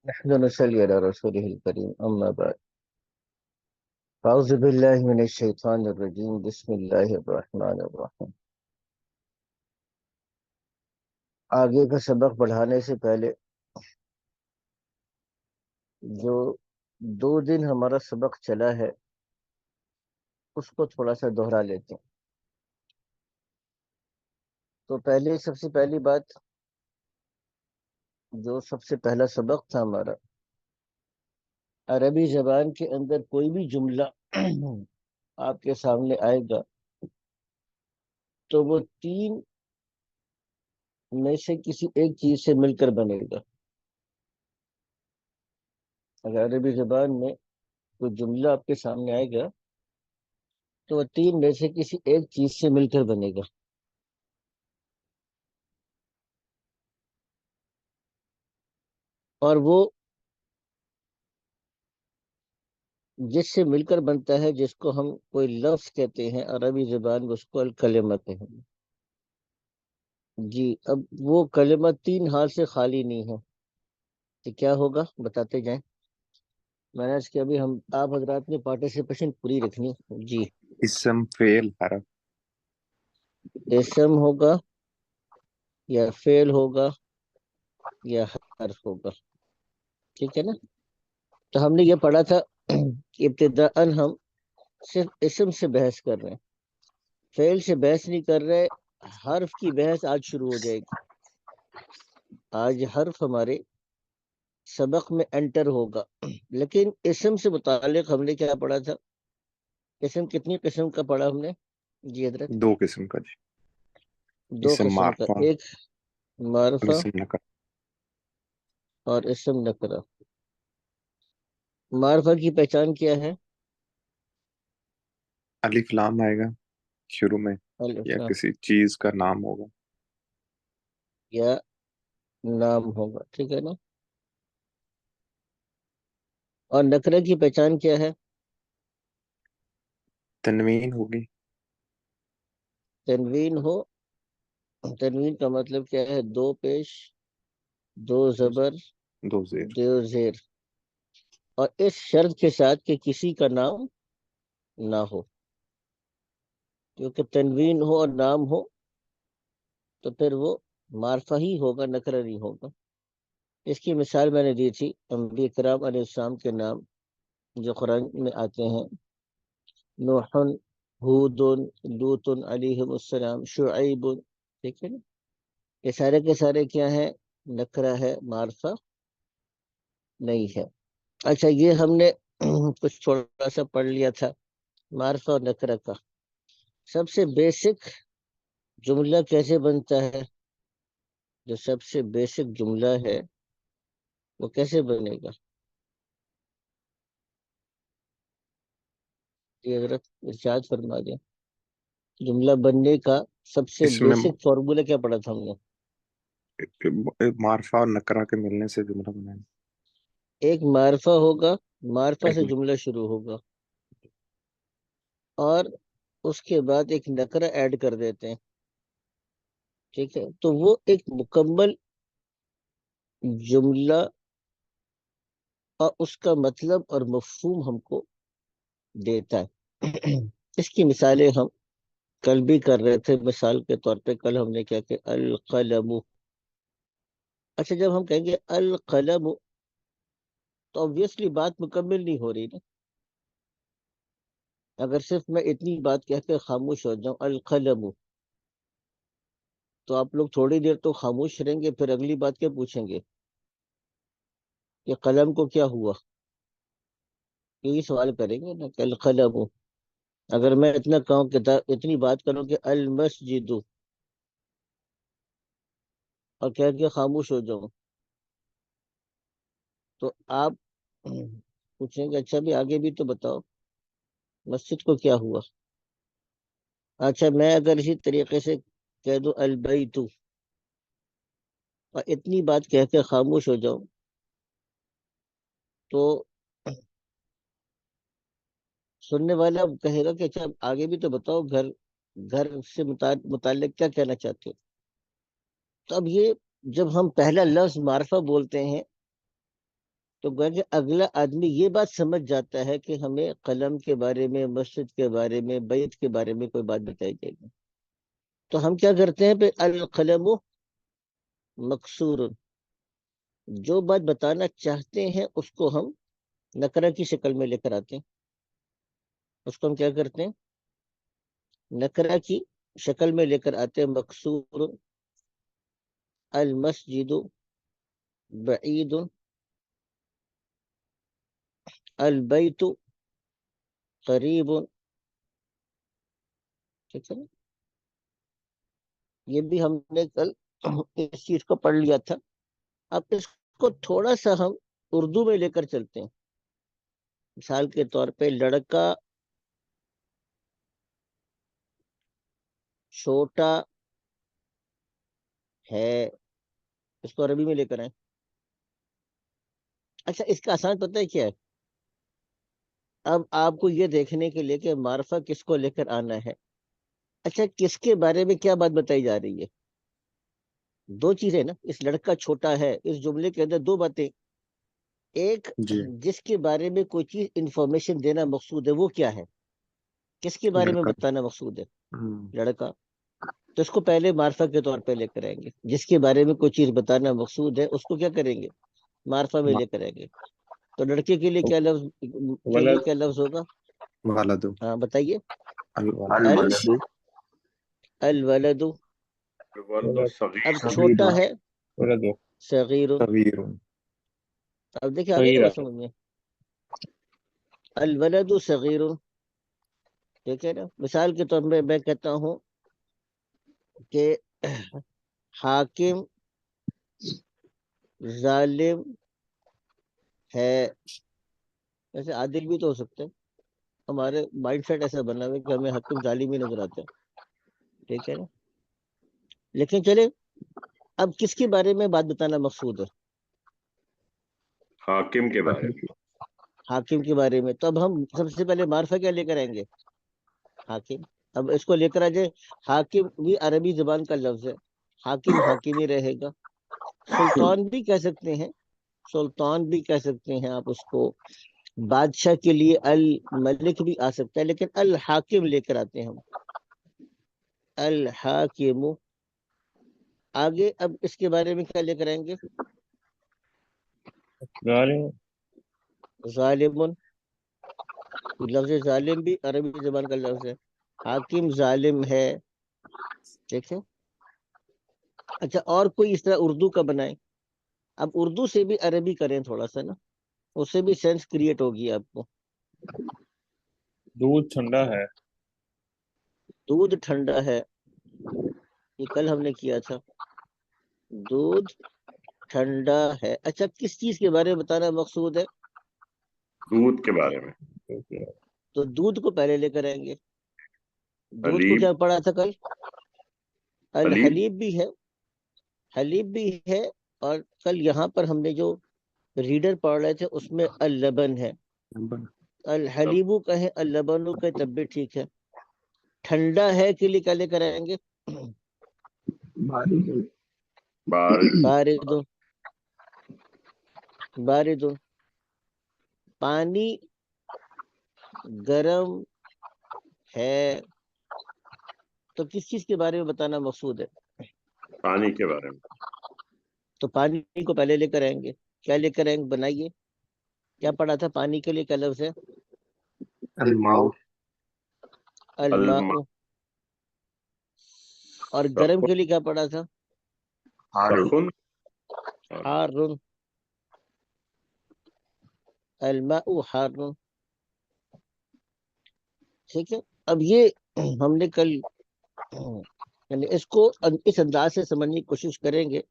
نحن نصلي على رسوله الكريم أما بعد أعوذ بالله من الشيطان الرجيم بسم الله الرحمن الرحيم. آگے کا سبق پڑھانے سے پہلے جو 2 دن ہمارا سبق چلا ہے اس کو تھوڑا سا دوہرا لیتے ہیں. تو پہلے سب سے پہلی بات، جو سب سے پہلا سبق تھا ہمارا، عربی زبان کے اندر کوئی بھی جملہ آپ کے سامنے آئے گا تو وہ 3 میں سے کسی ایک چیز سے مل کر بنے گا. اگر عربی زبان میں کوئی جملہ آپ کے سامنے آئے گا تو وہ 3 میں سے کسی ایک چیز سے مل کر بنے گا. اور وہ جس سے مل کر بنتا ہے، جس کو ہم کوئی لفظ کہتے ہیں عربی زبان میں، اس کو الکلمہ کہیں گے. جی، اب وہ کلمہ 3 ہاتھ سے خالی نہیں ہے تو کیا ہوگا بتاتے جائیں. میں نے اس کے ابھی آپ حضرات نے پارٹیسپیشن پوری رکھنی. جی، اسم، فعل، حرف. اسم ہوگا یا فعل ہوگا یا حرف ہوگا. ٹھیک ہے نا؟ تو ہم نے یہ پڑھا تھا کہ ابتداءً ہم صرف اسم سے بحث کر رہے ہیں، فعل سے بحث نہیں کر رہے. حرف کی بحث آج شروع ہو جائے گی. آج حرف ہمارے سبق میں انٹر ہوگا. لیکن اسم سے متعلق ہم نے کیا پڑھا تھا؟ اسم کتنی قسم کا پڑھا ہم نے؟ جی حضرت، 2 قسم کا جی. 2 اسم قسم کا، معرفہ ایک اور معرفہ اسم نکرہ. اور اسم نکرہ. معرفہ کی پہچان کیا ہے؟ الف لام آئے گا شروع میں، الف یا لام کسی چیز کا نام ہوگا. یا نام ہوگا. ٹھیک ہے نا؟ اور نکرہ کی پہچان کیا ہے؟ تنوین ہوگی. تنوین ہو. تنوین کا مطلب کیا ہے؟ 2 پیش، 2 زبر، 2 زیر. 2 زیر. اور اس شرط کے ساتھ کہ کسی کا نام نہ ہو. کیونکہ تنوین ہو اور نام ہو تو پھر وہ معرفہ ہی ہوگا، نکرہ نہیں ہوگا. اس کی مثال میں نے دی تھی انبیاء کرام علیہ السلام کے نام جو قرآن میں آتے ہیں: نوح، ہود، لوط علیہ السلام، شعیب. ٹھیک ہے نا؟ یہ سارے کے سارے کیا ہیں؟ نکرہ ہے، معرفہ نہیں ہے. اچھا، یہ ہم نے کچھ تھوڑا سا پڑھ لیا تھا معرفہ اور نکرہ کا. سب سے بیسک جملہ کیسے بنتا ہے؟ جو سب سے بیسک جملہ ہے وہ کیسے بنے گا؟ یہ حضرت ارشاد فرما دیں. جملہ بننے کا سب سے اس میں بیسک فارمولہ کیا پڑھا تھا ہم نے؟ معرفہ اور نکرہ کے ملنے سے جملہ بنائیں. ایک معرفہ ہوگا، معرفہ ایک سے جملہ شروع ہوگا، اور اس کے بعد ایک نکرہ ایڈ کر دیتے ہیں. ٹھیک ہے؟ تو وہ ایک مکمل جملہ اور اس کا مطلب اور مفہوم ہم کو دیتا ہے. اس کی مثالیں ہم کل بھی کر رہے تھے. مثال کے طور پہ کل ہم نے کیا کہ القلم. اچھا، جب ہم کہیں گے القلم تو obviously بات مکمل نہیں ہو رہی نا. اگر صرف میں اتنی بات کہہ کے خاموش ہو جاؤں القلم، تو آپ لوگ تھوڑی دیر تو خاموش رہیں گے، پھر اگلی بات کیا پوچھیں گے کہ قلم کو کیا ہوا؟ یہی سوال کریں گے نا کہ القلم. اگر میں اتنا کہوں کہ اتنی بات کروں کہ المسجد اور کہہ کے خاموش ہو جاؤں تو آپ پوچھیں گے اچھا بھی آگے بھی تو بتاؤ مسجد کو کیا ہوا. اچھا، میں اگر اسی طریقے سے کہہ دوں البیت اور اتنی بات کہہ کے خاموش ہو جاؤں تو سننے والا کہے گا کہ اچھا آگے بھی تو بتاؤ، گھر گھر سے متعلق کیا کہنا چاہتے ہو؟ تو اب یہ جب ہم پہلا لفظ معرفہ بولتے ہیں تو گویا کہ اگلا آدمی یہ بات سمجھ جاتا ہے کہ ہمیں قلم کے بارے میں، مسجد کے بارے میں، بیت کے بارے میں کوئی بات بتائی جائے گی. تو ہم کیا کرتے ہیں پہ القلم مکسور، جو بات بتانا چاہتے ہیں اس کو ہم نکرہ کی شکل میں لے کر آتے ہیں. اس کو ہم کیا کرتے ہیں؟ نکرہ کی شکل میں لے کر آتے ہیں. مکسور، المسجد بعید، البیت قریب. ٹھیک ہے نا؟ یہ بھی ہم نے کل اس چیز کو پڑھ لیا تھا. اب اس کو تھوڑا سا ہم اردو میں لے کر چلتے ہیں. مثال کے طور پہ لڑکا چھوٹا ہے، اس کو عربی میں لے کر آئیں. اچھا اس کا آسان پتہ ہے کیا ہے؟ اب آپ کو یہ دیکھنے کے لیے کہ معرفہ کس کو لے کر آنا ہے. اچھا کس کے بارے میں کیا بات بتائی جا رہی ہے؟ دو چیزیں نا. اس لڑکا چھوٹا ہے، اس جملے کے اندر دو باتیں. ایک، جی جس کے بارے میں کوئی چیز انفارمیشن دینا مقصود ہے، وہ کیا ہے؟ کس کے بارے میں لڑکا. بتانا مقصود ہے؟ ہم، لڑکا. تو اس کو پہلے معرفہ کے طور پہ لے کر آئیں گے. جس کے بارے میں کوئی چیز بتانا مقصود ہے اس کو کیا کریں گے؟ معرفہ میں لے کر آئیں گے. تو لڑکے کے لیے کیا لفظ کے لیے ولد کیا لفظ ہوگا؟ والد. ہاں بتائیے. الولد. الولد. الولد اب الصغير صغیر. چھوٹا ہے ولد صغیر. صغیر. اب دیکھیں آگے نا صغيرة بات سمجھ میں. الولد صغیر. ٹھیک ہے نا؟ مثال کے طور پہ میں کہتا ہوں کہ حاکم ظالم ہے. ایسے عادل بھی تو ہو سکتے ہیں. ہمارے مائنڈ سیٹ ایسا بنا ہوا ہے کہ ہمیں حاکم ظالم ہی نظر آتے ہیں. ٹھیک ہے نا؟ لیکن چلے اب کس کے بارے میں بات بتانا مقصود ہے؟ حاکم کے بارے میں. حاکم کے بارے میں. تو اب ہم سب سے پہلے معرفہ کیا لے کر آئیں گے؟ حاکم. اب اس کو لے کر آ جائے. حاکم بھی عربی زبان کا لفظ ہے. حاکم حاکم ہی رہے گا. سلطان بھی کہہ سکتے ہیں، سلطان بھی کہہ سکتے ہیں آپ اس کو. بادشاہ کے لیے الملک بھی آ سکتا ہے، لیکن الحاکم لے کر آتے ہیں ہم. الحاکم. آگے اب اس کے بارے میں کیا لے کر آئیں گے؟ ظالم ظالم. لفظ ظالم بھی عربی زبان کا لفظ ہے. حاکم ظالم ہے. ٹھیک ہے. اچھا اور کوئی اس طرح اردو کا بنائیں. اب اردو سے بھی عربی کریں تھوڑا سا نا، اس سے بھی سینس کریٹ ہوگی آپ کو. دودھ ٹھنڈا ہے. دودھ ٹھنڈا ہے. یہ کل ہم نے کیا تھا. دودھ ٹھنڈا ہے. اچھا کس چیز کے بارے میں بتانا مقصود ہے؟ دودھ کے بارے میں. تو دودھ کو پہلے لے کر آئیں گے. دودھ کو حلیب. کیا پڑھا تھا کل؟ حلیب. الحلیب بھی ہے، حلیب بھی ہے. اور کل یہاں پر ہم نے جو ریڈر پڑھ رہے تھے اس میں اللبن ہے. الحلیبو کہیں اللبنو کہیں تب بھی ٹھیک ہے. ٹھنڈا ہے کے لیے کیا لے کر آئیں گے؟ بارد. بارد. بارد. پانی گرم ہے. تو کس چیز کے بارے میں بتانا مقصود ہے؟ پانی کے بارے میں. تو پانی کو پہلے لے کر آئیں گے. کیا لے کر آئیں گے؟ بنائیے. کیا پڑھا تھا پانی کے لیے؟ کیا لفظ ہے؟ الماء. الماء. الماء. اور گرم کے لیے کیا پڑھا تھا؟ سخن. حار. الماء حار. ٹھیک ہے. اب یہ ہم نے کل یعنی اس کو اس انداز سے سمجھنے کی کوشش کریں گے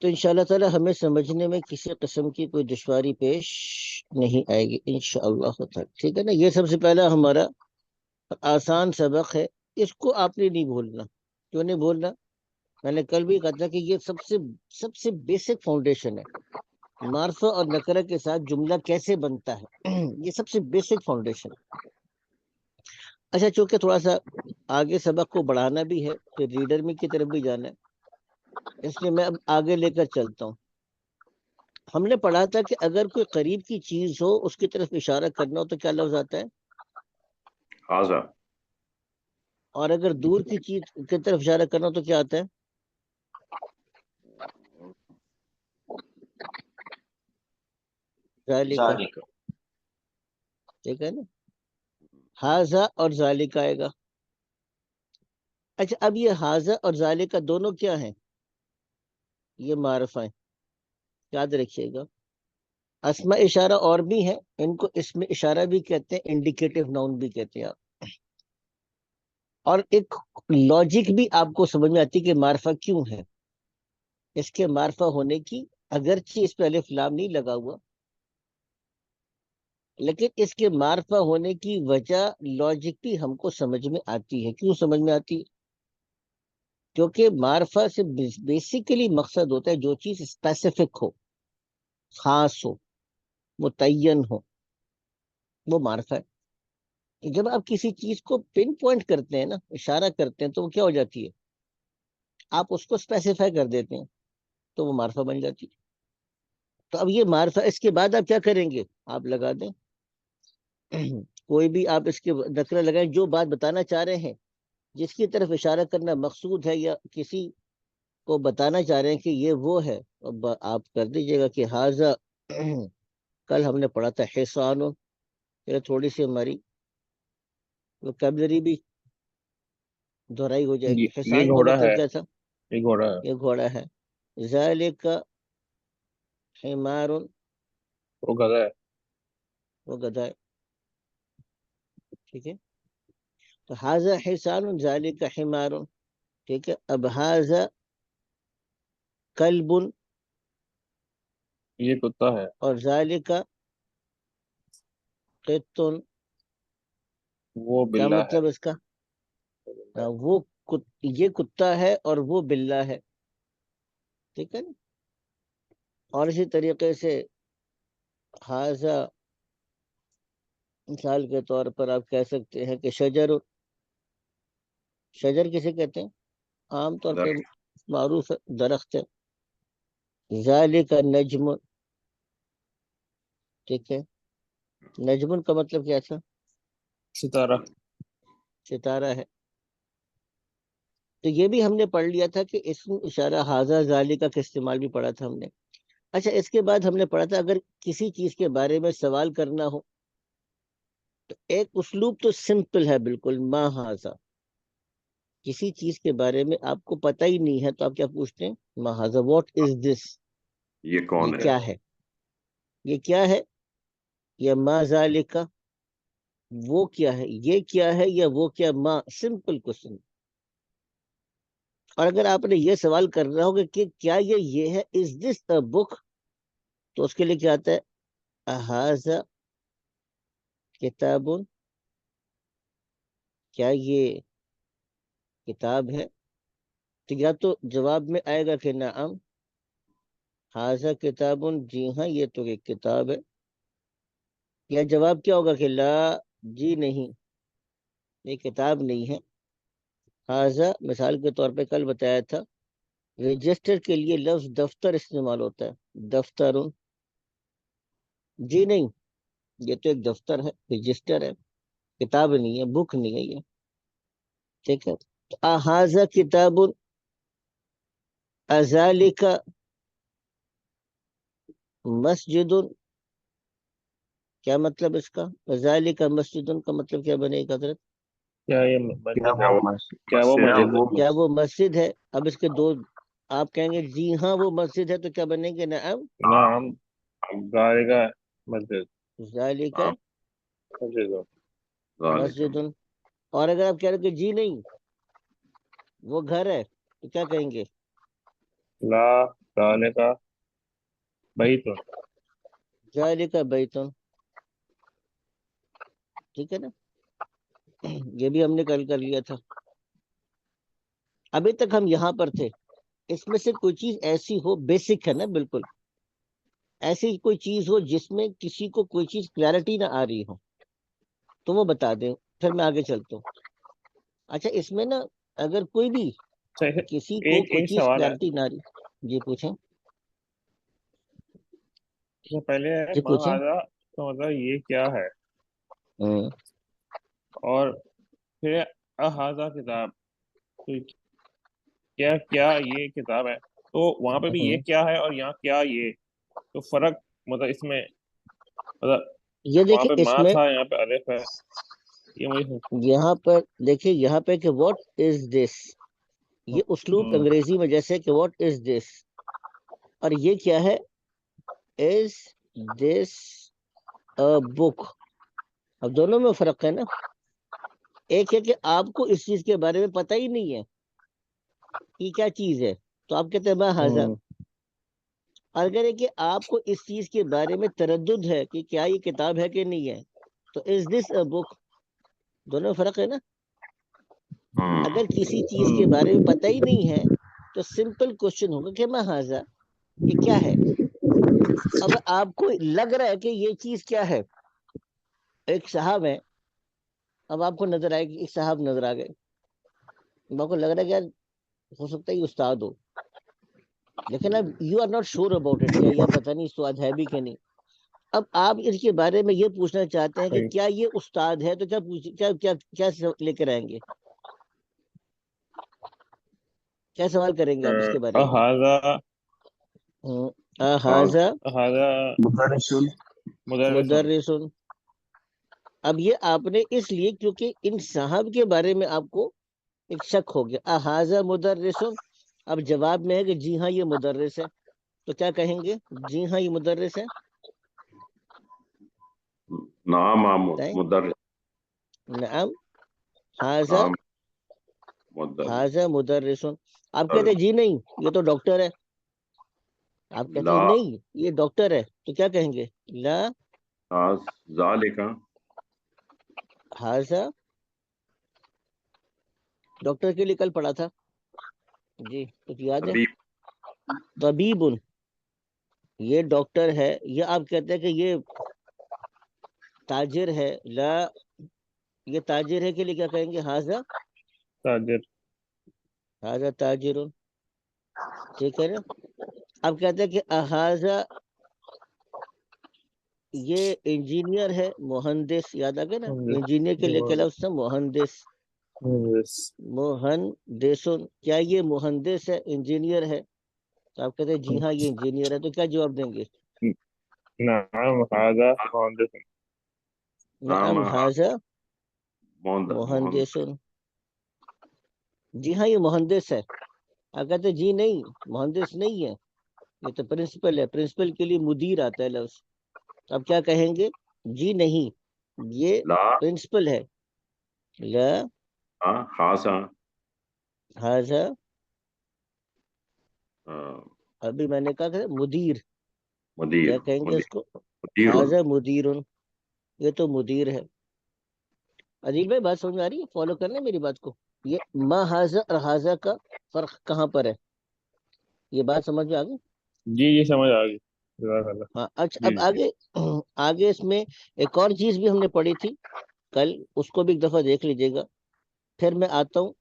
تو انشاءاللہ تعالی ہمیں سمجھنے میں کسی قسم کی کوئی دشواری پیش نہیں آئے گی انشاءاللہ تعالی. ٹھیک ہے نا؟ یہ سب سے پہلا ہمارا آسان سبق ہے. اس کو آپ نے نہیں بھولنا. کیوں نہیں بھولنا؟ میں نے کل بھی کہا تھا کہ یہ سب سے بیسک فاؤنڈیشن ہے. معرفہ اور نکرہ کے ساتھ جملہ کیسے بنتا ہے، یہ سب سے بیسک فاؤنڈیشن۔ اچھا، چونکہ تھوڑا سا آگے سبق کو بڑھانا بھی ہے، پھر ریڈر میں کی طرف بھی جانا ہے، اس لیے میں اب آگے لے کر چلتا ہوں۔ ہم نے پڑھا تھا کہ اگر کوئی قریب کی چیز ہو، اس کی طرف اشارہ کرنا ہو تو کیا لفظ آتا ہے؟ ہاذا۔ اور اگر دور کی چیز کی طرف اشارہ کرنا ہو تو کیا آتا ہے؟ ذالکا، ٹھیک ہے نا؟ ہاذا اور ذالکا آئے گا۔ اچھا، اب یہ ہاذا اور ذالکا دونوں کیا ہیں؟ یہ معرفہ ہیں، یاد رکھیے گا۔ اسماء اشارہ اور بھی ہیں، ان کو اسم اشارہ بھی کہتے ہیں، انڈیکیٹو ناؤن بھی کہتے ہیں آپ۔ اور ایک لاجک بھی آپ کو سمجھ میں آتی کہ معرفہ کیوں ہے۔ اس کے معرفہ ہونے کی، اگرچہ اس پہ الف لام نہیں لگا ہوا، لیکن اس کے معرفہ ہونے کی وجہ لاجک بھی ہم کو سمجھ میں آتی ہے۔ کیوں سمجھ میں آتی ہے؟ کیونکہ معرفہ سے بیسیکلی مقصد ہوتا ہے جو چیز اسپیسیفک ہو، خاص ہو، متعین ہو، وہ معرفہ ہے۔ جب آپ کسی چیز کو پن پوائنٹ کرتے ہیں نا، اشارہ کرتے ہیں، تو وہ کیا ہو جاتی ہے؟ آپ اس کو اسپیسیفائی کر دیتے ہیں تو وہ معرفہ بن جاتی ہے۔ تو اب یہ معرفہ، اس کے بعد آپ کیا کریں گے؟ آپ لگا دیں کوئی بھی آپ اس کے نکرہ لگائیں، جو بات بتانا چاہ رہے ہیں، جس کی طرف اشارہ کرنا مقصود ہے، یا کسی کو بتانا چاہ رہے ہیں کہ یہ وہ ہے، اب آپ کر دیجئے گا کہ ہاذا کل ہم نے پڑھا تھا حصان، تھوڑی سی ہماری وکیبلری بھی دہرائی ہو جائے گی۔ یہ حصان کا گھوڑا مطلب ہے، کیا تھا؟ یہ گھوڑا ہے، یہ گھوڑا ہے۔ ذالک حمار، وہ گدھا ہے۔ وہ گدھا ہے، ٹھیک ہے۔ تو ہاذا حصان ذالک حمار، ٹھیک ہے۔ اب ہاذا کلب یہ کتا ہے۔ اور ذالک قط، وہ کیا بلہ ہے۔ مطلب اس کا؟ وہ یہ کتا ہے اور وہ بلہ ہے، ٹھیک ہے نا۔ اور اسی طریقے سے ہاذا مثال کے طور پر آپ کہہ سکتے ہیں کہ شجر، شجر کسے کہتے ہیں؟ عام طور پہ معروف درخت ہے۔ ذالک نجم، ٹھیک ہے۔ نجم کا مطلب کیا تھا؟ ستارہ۔ ستارہ ہے۔ تو یہ بھی ہم نے پڑھ لیا تھا کہ اسم اشارہ ہاذا ذالک کا استعمال بھی پڑھا تھا ہم نے۔ اچھا، اس کے بعد ہم نے پڑھا تھا اگر کسی چیز کے بارے میں سوال کرنا ہو تو ایک اسلوب تو سمپل ہے بالکل، ما ہاذا۔ کسی چیز کے بارے میں آپ کو پتہ ہی نہیں ہے تو آپ کیا پوچھتے ہیں؟ ما ہاذا، واٹ از دس، یہ کون یہ ہے؟ کیا ہے، یہ کیا ہے، یا ما ذالک، وہ کیا ہے، یہ کیا ہے، یا وہ کیا، ما، سمپل کوشچن۔ اور اگر آپ نے یہ سوال کرنا ہوگا کہ کیا یہ ہے، از دس اے بک، تو اس کے لیے کیا آتا ہے؟ اہذا کتاب، کیا یہ کتاب ہے؟ تو یا تو جواب میں آئے گا کہ نعم ھذا کتاب، جی ہاں یہ تو ایک کتاب ہے، یا جواب کیا ہوگا کہ لا، جی نہیں، یہ کتاب نہیں ہے۔ ھذا مثال کے طور پہ کل بتایا تھا، رجسٹر کے لیے لفظ دفتر استعمال ہوتا ہے، دفتر، جی نہیں، یہ تو ایک دفتر ہے، رجسٹر ہے، کتاب نہیں ہے، بک نہیں ہے یہ، ٹھیک ہے۔ تو اھذا کتاب، اذالک مسجد، کیا مطلب اس کا؟ اذالک مسجد کا مطلب کیا بنے گا حضرت؟ کیا یہ کیا مسجد ہے؟ وہ کیا وہ مسجد ہے؟ مسجد ہے؟ کیا وہ مسجد ہے؟ اب اس کے دو، آپ کہیں گے جی ہاں وہ مسجد ہے، تو کیا بنے گے؟ نعم نعم ذالک مسجد، ذالک مسجد۔ مسجد۔ اور اگر آپ کہہ رہے کہ جی نہیں وہ گھر ہے، تو کیا کہیں گے؟ لا ذالک بیت، ذالک بیت، ٹھیک ہے نا۔ یہ بھی ہم نے کل کر لیا تھا۔ ابھی تک ہم یہاں پر تھے، اس میں سے کوئی چیز ایسی ہو، بیسک ہے نا بالکل، ایسی کوئی چیز ہو جس میں کسی کو کوئی چیز کلیئرٹی نہ آ رہی ہو تو وہ بتا دیں، پھر میں آگے چلتا ہوں. اچھا اس میں نا اگر کوئی بھی اچھا، کسی کو ایک کوئی ایک چیز سوال ہے. کلیئرٹی نہ آ رہی، جی پوچھیں. اچھا، پہلے ہے جی ما پوچھیں. ہذا کا مطلب یہ کیا ہے، ہوں، اور پھر احاذہ کتاب، تو کیا کیا یہ کتاب ہے، تو وہاں پہ بھی یہ ہوں. کیا ہے اور یہاں کیا یہ، تو فرق مطلب اس میں، مطلب یہ وہاں دیکھیں پہ اس ما میں، تھا یہاں پہ الف ہے، یہ مجھے یہاں پر دیکھیں یہاں پہ کہ واٹ از دس، یہ اسلوب انگریزی میں جیسے کہ واٹ از دس، اور یہ کیا ہے، از دس بک. اب دونوں میں فرق ہے نا. ایک ہے کہ آپ کو اس چیز کے بارے میں پتہ ہی نہیں ہے کہ کیا چیز ہے تو آپ کہتے ہیں ما ھذا. اور اگر ہے کہ آپ کو اس چیز کے بارے میں تردد ہے کہ کیا یہ کتاب ہے کہ نہیں ہے تو از دس اے بک. دونوں میں فرق ہے نا. اگر کسی چیز کے بارے میں پتہ ہی نہیں ہے تو سمپل کوشچن ہوگا کہ ما ھذا، یہ کیا ہے. اب آپ کو لگ رہا ہے کہ یہ چیز کیا ہے، ایک صاحب ہے، اب آپ کو نظر آئے کہ ایک صاحب نظر آ گئے، اب آپ کو لگ رہا ہے کہ یار ہو سکتا ہے یہ استاد ہو، لیکن اب you are not sure about it کہ یار پتہ نہیں استاد ہے بھی کہ نہیں. اب آپ اس کے بارے میں یہ پوچھنا چاہتے ہیں کہ صحیح. کیا یہ استاد ہے، تو کیا لے کر آئیں گے، کیا سوال کریں گے آپ اس کے بارے میں. احاذہ احاذہ احاذہ مدرسون مدرسن. مدرس. اب یہ آپ نے اس لیے کیونکہ ان صاحب کے بارے میں آپ کو ایک شک ہو گیا. احاذہ مدرس، اب جواب میں ہے کہ جی ہاں یہ مدرس ہے، تو کیا کہیں گے، جی ہاں یہ مدرس ہے. نعم بتائیں. مدرس. نعم حاذا نعم مدرس. حاذا مدرس. آپ کہتے ہیں جی نہیں یہ تو ڈاکٹر ہے، آپ کہتے ہیں لا نہیں یہ ڈاکٹر ہے، تو کیا کہیں گے، لا ذالک حاذا. ڈاکٹر کے لیے کل پڑھا تھا جی، کچھ یاد ہے. طبیب. طبیب، یہ ڈاکٹر ہے. یہ آپ کہتے ہیں کہ یہ تاجر ہے، لا یہ تاجر ہے کے لیے کیا کہیں گے، حاذا تاجر. حاذا تاجر. ٹھیک ہے نا. اب کہتے ہیں کہ احاذہ یہ انجینئر ہے، مہندس، یاد آ گیا نا، انجینئر کے لیے کیا لفظ ہے، مہندس. مہندسن، کیا یہ مہندس ہے، انجینئر ہے، تو آپ کہتے ہیں جی ہاں یہ انجینئر ہے، تو کیا جواب دیں گے، نعم هذا مهندس. نعم نعم حاذا مہندس. مہندسن. جی ہاں یہ مہندس ہے. آپ کہتے ہیں جی نہیں مہندس نہیں ہے، یہ تو پرنسپل ہے، پرنسپل کے لیے مدیر آتا ہے لفظ. اب کیا کہیں گے، جی نہیں یہ لا پرنسپل ہے، لا خاصا حاذا. ابھی میں نے کہا کہ مدیر، مدیر. کیا کہیں گے اس کو، مدیر. حاذا مدیر، یہ تو مدیر ہے. عجیب بھائی بات سمجھ میں آ رہی ہے، فالو کر لیں میری بات کو. یہ ما حاذا اور حاذا کا فرق کہاں پر ہے، یہ بات سمجھ میں آ گئی. جی جی سمجھ آ گئی. جزاک اللہ. ہاں اچھا جی اب آگے آگے اس میں ایک اور چیز بھی ہم نے پڑھی تھی کل، اس کو بھی ایک دفعہ دیکھ لیجیے گا. پھر میں آتا ہوں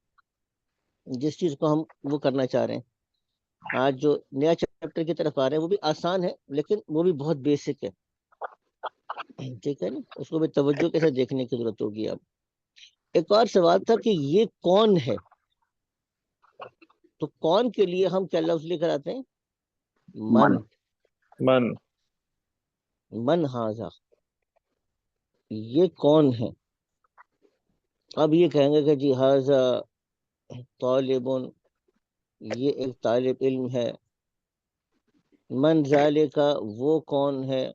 جس چیز کو ہم وہ کرنا چاہ رہے ہیں آج، جو نیا چیپٹر کی طرف آ رہے ہیں، وہ بھی آسان ہے لیکن وہ بھی بہت بیسک ہے. ٹھیک ہے نا، اس کو بھی توجہ کے ساتھ دیکھنے کی ضرورت ہوگی. اب ایک اور سوال تھا کہ یہ کون ہے، تو کون کے لیے ہم کیا لفظ لے کر آتے ہیں، من. من. من ھذا، یہ کون ہے. اب یہ کہیں گے کہ جی ھذا طالب، یہ ایک طالب علم ہے. من ذالک، وہ کون ہے.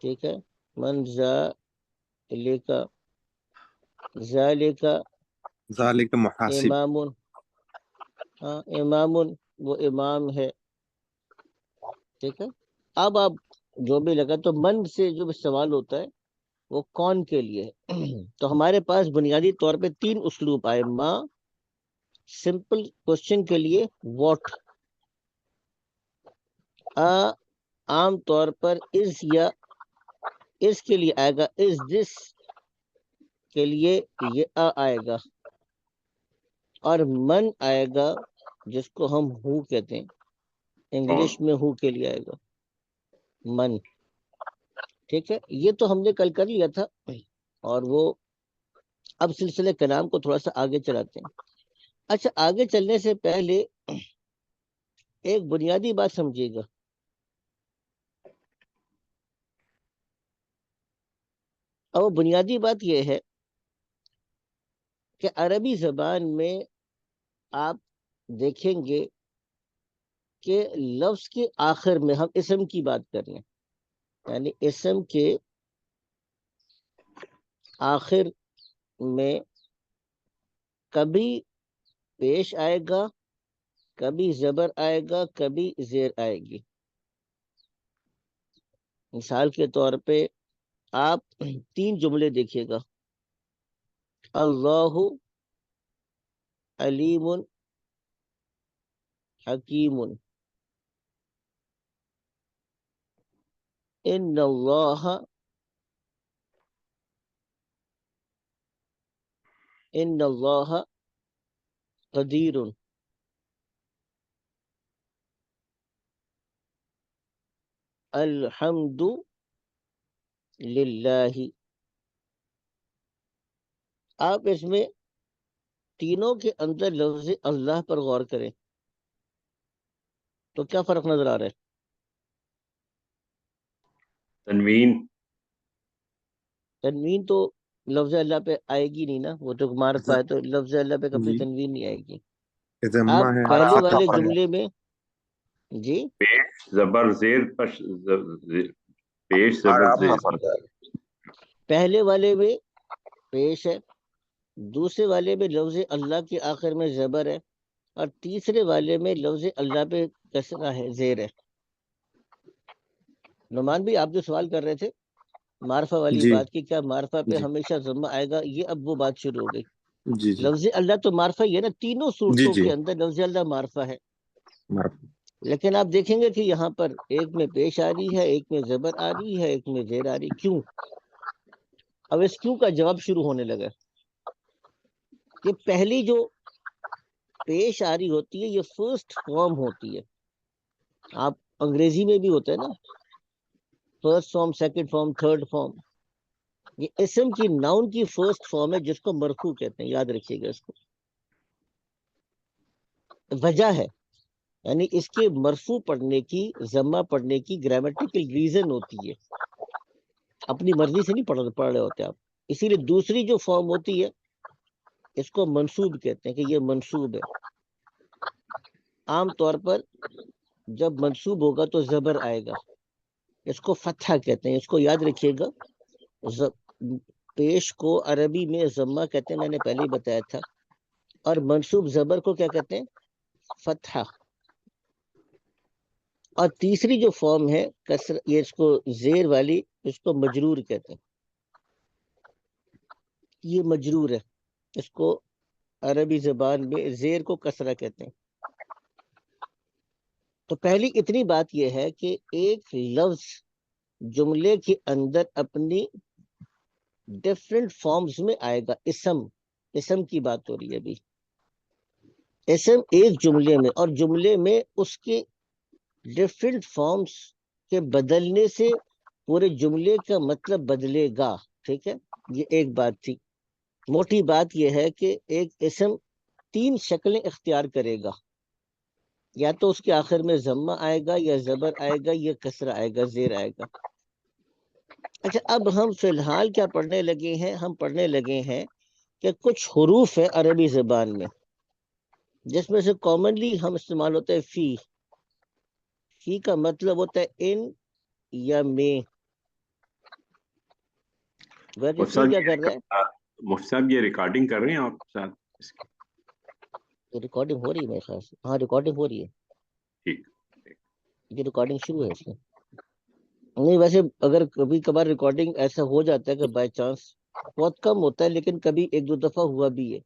ٹھیک ہے، من ذالک، ذالک ذالک محاسب. امام، ہاں امام، وہ امام ہے. ٹھیک ہے. اب آپ جو بھی لگا، تو من سے جو بھی سوال ہوتا ہے وہ کون کے لیے ہے. تو ہمارے پاس بنیادی طور پہ 3 اسلوب آئے. ما سمپل کوشچن کے لیے واٹ، عام طور پر از یا اس کے لیے آئے گا، از دس کے لیے یہ آئے گا، اور من آئے گا جس کو ہم ہو کہتے ہیں، انگلش میں ہو کے لیے آئے گا من. ٹھیک ہے، یہ تو ہم نے کل کر لیا تھا، اور وہ اب سلسلے کلام کو تھوڑا سا آگے چلاتے ہیں. اچھا، آگے چلنے سے پہلے ایک بنیادی بات سمجھیے گا. اور وہ بنیادی بات یہ ہے کہ عربی زبان میں آپ دیکھیں گے کہ لفظ کے آخر میں، ہم اسم کی بات کر رہے ہیں، یعنی اسم کے آخر میں کبھی پیش آئے گا، کبھی زبر آئے گا، کبھی زیر آئے گی. مثال کے طور پہ آپ 3 جملے دیکھیے گا: اللہ علیم حکیم، ان اللہ قدیر، الحمد للہ. آپ اس میں تینوں کے اندر لفظ اللہ پر غور کریں تو کیا فرق نظر آ رہا ہے؟ تنوین. تنوین تو لفظ اللہ پہ آئے گی نہیں نا، وہ تو معرفہ ہے، تو لفظ اللہ پہ کبھی جی تنوین نہیں آئے گی. ذمہ آپ ہے، پہلے فتح والے پر ہے. جملے میں جی پیش زبر زیر پیش زبر زیر. پہلے والے میں پیش ہے، دوسرے والے میں لفظ اللہ کے آخر میں زبر ہے، اور تیسرے والے میں لفظ اللہ پہ کسرہ ہے، زیر ہے. نعمان بھی آپ جو سوال کر رہے تھے معرفہ والی جی بات کی، کیا معرفہ پہ جی ہمیشہ ضمہ آئے گا، یہ اب وہ بات شروع ہو گئی. جی جی لفظ اللہ تو معرفہ ہی ہے نا، تینوں جی صورتوں جی کے اندر لفظ اللہ معرفہ ہے. معرفت. لیکن آپ دیکھیں گے کہ یہاں پر ایک میں پیش آ رہی ہے، ایک میں زبر آ رہی ہے، ایک میں زیر آ رہی. کیوں؟ اب اس کیوں کا جواب شروع ہونے لگا کہ پہلی جو پیش آ رہی ہوتی ہے یہ فرسٹ فارم ہوتی ہے. آپ انگریزی میں بھی ہوتا ہے نا، first form, second form, third form. یہ اسم کی، ناؤن کی فرسٹ فارم ہے جس کو مرفوع کہتے ہیں، یاد رکھیے گا اس کو. وجہ ہے، یعنی اس کے مرفوع پڑھنے کی، ضمہ پڑھنے کی گرامیٹیکل ریزن ہوتی ہے، اپنی مرضی سے نہیں پڑھ رہے ہوتے آپ. اسی لیے دوسری جو فارم ہوتی ہے اس کو منصوب کہتے ہیں کہ یہ منصوب ہے. عام طور پر جب منصوب ہوگا تو زبر آئے گا، اس کو فتحہ کہتے ہیں، اس کو یاد رکھیے گا. پیش کو عربی میں ضمہ کہتے ہیں، میں نے پہلے ہی بتایا تھا، اور منصوب زبر کو کیا کہتے ہیں؟ فتحہ. اور تیسری جو فارم ہے کسر، یہ اس کو زیر والی، اس کو مجرور کہتے ہیں. یہ مجرور ہے، اس کو عربی زبان میں زیر کو کسرہ کہتے ہیں. تو پہلی اتنی بات یہ ہے کہ ایک لفظ جملے کے اندر اپنی ڈفرینٹ فارمز میں آئے گا. اسم کی بات ہو رہی ہے ابھی. اسم ایک جملے میں، اور جملے میں اس کے ڈفرینٹ فارمز کے بدلنے سے پورے جملے کا مطلب بدلے گا. ٹھیک ہے، یہ ایک بات تھی. موٹی بات یہ ہے کہ ایک اسم 3 شکلیں اختیار کرے گا، یا تو اس کے آخر میں ضمہ آئے گا، یا زبر آئے گا، یا کسرہ آئے گا، زیر آئے گا. اچھا، اب ہم فی الحال کیا پڑھنے لگے ہیں؟ ہم پڑھنے لگے ہیں کہ کچھ حروف ہے عربی زبان میں جس میں سے کامنلی ہم استعمال ہوتا ہے فی. فی کا مطلب ہوتا ہے ان یا میں. مفتی فی صاحب کیا کر رہا ہے؟ مفتی صاحب یہ ریکارڈنگ کر رہے ہیں آپ ساتھ اس کی؟ ریکارڈنگ ہو رہی ہے میرے خیال سے. ہاں ریکارڈنگ ہو رہی ہے، ٹھیک. یہ ریکارڈنگ شروع ہے اس میں. نہیں ویسے اگر کبھی کبھار ریکارڈنگ ایسا ہو جاتا ہے کہ بائی چانس، بہت کم ہوتا ہے لیکن کبھی 1-2 دفعہ ہوا بھی ہے،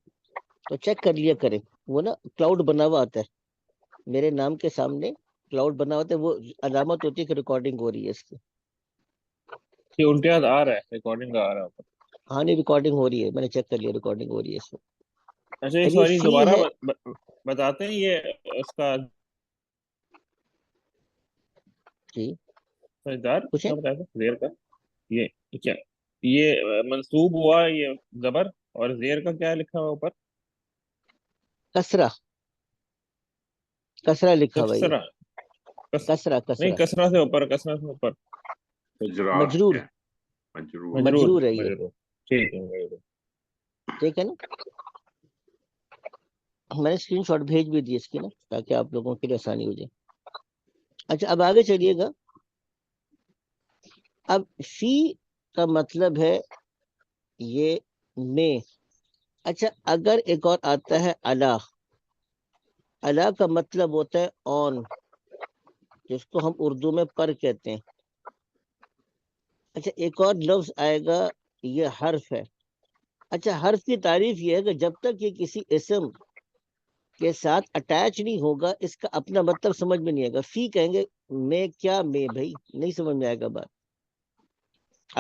تو چیک کر لیا کریں. وہ نا کلاؤڈ بنا ہوا آتا ہے میرے نام کے سامنے، کلاؤڈ بنا ہوتا ہے، وہ علامت ہوتی ہے کہ ریکارڈنگ ہو رہی ہے اس کی. یہ الٹیاز آ رہا ہے، ریکارڈنگ کا آ رہا ہے اوپر. ہاں نہیں ریکارڈنگ ہو رہی ہے، میں نے چیک کر لیا ریکارڈنگ ہو رہی ہے اس میں. اچھا ایک اب یہ سواری فی دوبارہ ہے. بتاتے ہیں یہ اس کا جی سردار پوچھیں. کیا بتایا تھا زیر کا؟ یہ کیا یہ منصوب ہوا یہ زبر، اور زیر کا کیا لکھا ہوا اوپر؟ کسرہ، کسرہ لکھا ہوا ہے یہ. کسرہ. کسرہ نہیں کسرہ کسرہ سے اوپر، کسرہ سے اوپر. اجرار مجرور، کیا ہے؟ مجرور. مجرور. مجرور ہے یہ. مجرور. ٹھیک ہے مجرور. ٹھیک ہے نا. میں نے اسکرین شاٹ بھیج بھی دی اس کی نا، تاکہ آپ لوگوں کے لیے آسانی ہو جائے. اچھا اب آگے چلیے گا. اب فی کا مطلب ہے یہ میں. اچھا اگر ایک اور آتا ہے علا، علا کا مطلب ہوتا ہے آن، جس کو ہم اردو میں پر کہتے ہیں. اچھا ایک اور لفظ آئے گا، یہ حرف ہے. اچھا حرف کی تعریف یہ ہے کہ جب تک یہ کسی اسم کے ساتھ اٹیچ نہیں ہوگا اس کا اپنا مطلب سمجھ میں نہیں آئے گا. فی کہیں گے میں کیا، میں بھائی نہیں سمجھ میں آئے گا بات.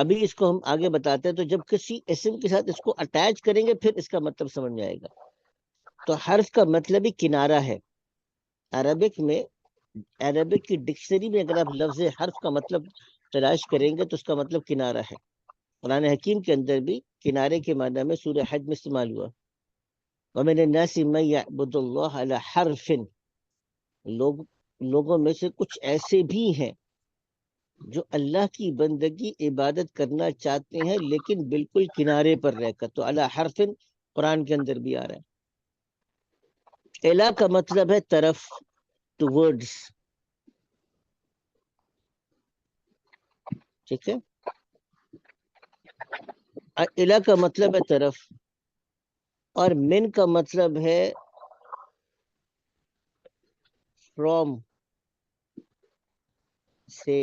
ابھی اس کو ہم آگے بتاتے ہیں. تو جب کسی اسم کے ساتھ اس کو اٹیچ کریں گے پھر اس کا مطلب سمجھ میں آئے گا. تو حرف کا مطلب ہی کنارہ ہے. عربک میں، عربک کی ڈکشنری میں اگر آپ لفظ حرف کا مطلب تلاش کریں گے تو اس کا مطلب کنارہ ہے. قرآن حکیم کے اندر بھی کنارے کے معنی میں سورہ حج میں استعمال ہوا. وَمِنَ النَّاسِ مَن يَعْبُدُ اللَّهَ عَلَى حَرْفٍ، لوگوں میں سے کچھ ایسے بھی ہیں جو اللہ کی بندگی عبادت کرنا چاہتے ہیں لیکن بالکل کنارے پر رہ کر. تو علی حرف قرآن کے اندر بھی آ رہا ہے. الا کا مطلب ہے طرف، ٹورڈز. ٹھیک ہے. الا کا مطلب ہے طرف، اور من کا مطلب ہے فرام، سے.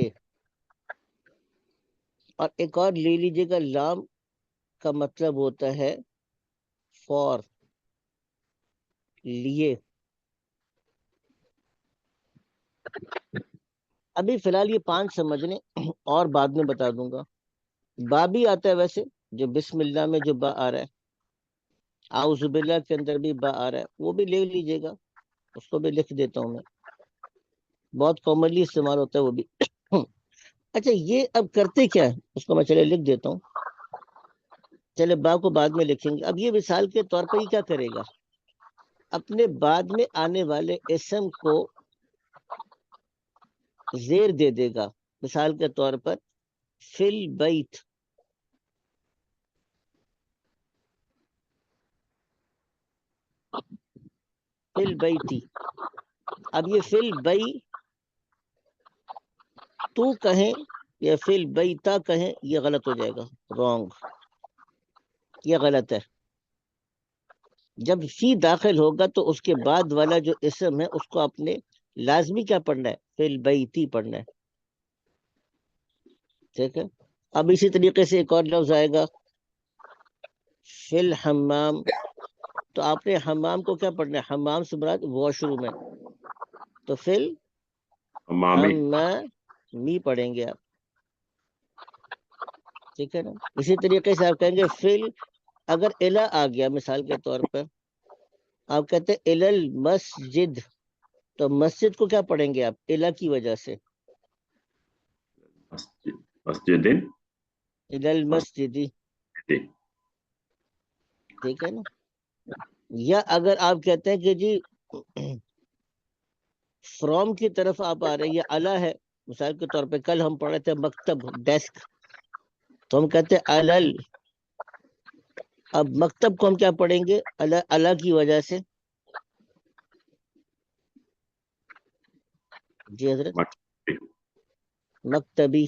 اور ایک اور لے لیجیے گا، لام کا مطلب ہوتا ہے فار، لیے. ابھی فی الحال یہ 5 سمجھنے، اور بعد میں بتا دوں گا. با بھی آتا ہے ویسے، جو بسم اللہ میں جو با آ رہا ہے. اعوذ باللہ کے اندر بھی با آ رہا ہے، وہ بھی لے لیجیے گا، اس کو بھی لکھ دیتا ہوں میں، بہت کامنلی استعمال ہوتا ہے وہ بھی. اچھا یہ اب کرتے کیا ہے اس کو میں چلے لکھ دیتا ہوں. چلے با کو بعد میں لکھیں گے. اب یہ مثال کے طور پر یہ کیا کرے گا، اپنے بعد میں آنے والے اسم کو زیر دے دے گا. مثال کے طور پر فی البیت، فی البیتی. اب یہ فی البی تو کہیں یا فی البیتا کہیں یہ غلط ہو جائے گا، رانگ، یہ غلط ہے. جب فی داخل ہوگا تو اس کے بعد والا جو اسم ہے اس کو اپنے لازمی کیا پڑھنا ہے، فی البیتی پڑھنا ہے. ٹھیک ہے. اب اسی طریقے سے ایک اور لفظ آئے گا فی الحمام. تو آپ نے حمام کو کیا پڑھنا ہے، حمام سے مراد واش روم ہے، تو فی امامی. الحمامی پڑھیں گے آپ. ٹھیک ہے نا. اسی طریقے سے آپ کہیں گے فی، اگر الا آ گیا مثال کے طور پر، آپ کہتے ہیں الی المسجد، تو مسجد کو کیا پڑھیں گے آپ، الا کی وجہ سے، مسجد. الی المسجد. مسجد. ٹھیک ہے نا. یا اگر آپ کہتے ہیں کہ جی فرام کی طرف آپ آ رہے ہیں، یہ الا ہے. مثال کے طور پہ کل ہم پڑھ رہے تھے مکتب، ڈیسک، تو ہم کہتے ہیں الل. اب مکتب کو ہم کیا پڑھیں گے، الا کی وجہ سے. جی حضرت. مکتبی،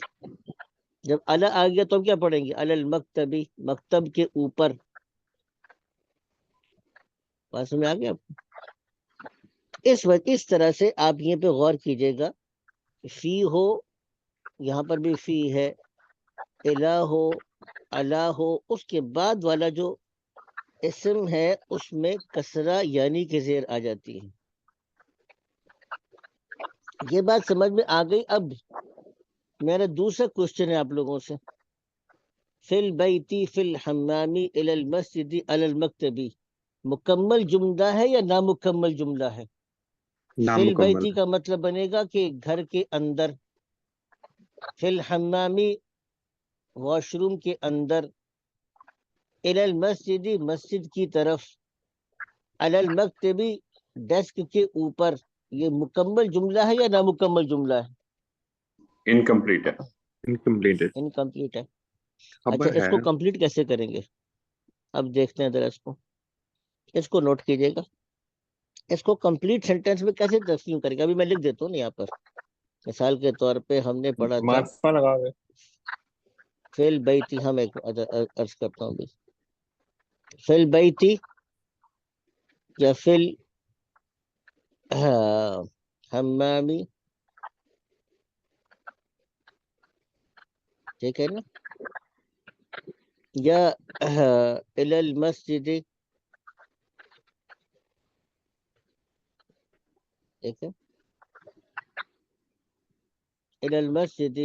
جب الا آ گیا تو ہم کیا پڑھیں گے، الل مکتبی، مکتب کے اوپر. بات میں آ گیا آپ کو. اس طرح سے آپ یہ پہ غور کیجئے گا. فی ہو، یہاں پر بھی فی ہے، الہ ہو، الا ہو، اس کے بعد والا جو اسم ہے اس میں کسرہ یعنی کہ زیر آ جاتی ہے. یہ بات سمجھ میں آ گئی؟ اب میرا دوسرا کوشچن ہے آپ لوگوں سے، فی البیتی فی الحمامی الی المسجد الی المکتبی، مکمل جملہ ہے یا نامکمل جملہ ہے؟ فی نامکمل البیتی کا مطلب بنے گا کہ گھر کے اندر، فی الحمامی واش روم کے اندر، الی المسجد مسجد کی طرف، علی المکتبی ڈیسک کے اوپر، یہ مکمل جملہ ہے یا نامکمل جملہ ہے؟ انکمپلیٹ ہے. انکمپلیٹڈ انکمپلیٹ ہے. خبر اچھا اس ہے. کو کمپلیٹ کیسے کریں گے؟ اب دیکھتے ہیں ذرا اس کو نوٹ کیجئے گا. اس کو کمپلیٹ سینٹینس میں کیسے تقسیم کریں گے؟ ابھی میں لکھ دیتا ہوں نا یہاں پر. مثال کے طور پہ ہم نے پڑھا تھا معرفہ لگا کے فی البیتی، ہم ایک عرض کرتا ہوں فی البیتی یا فی الحمامی، ٹھیک ہے نا، یا الی المسجد، ٹھیک ہے، الی المسجد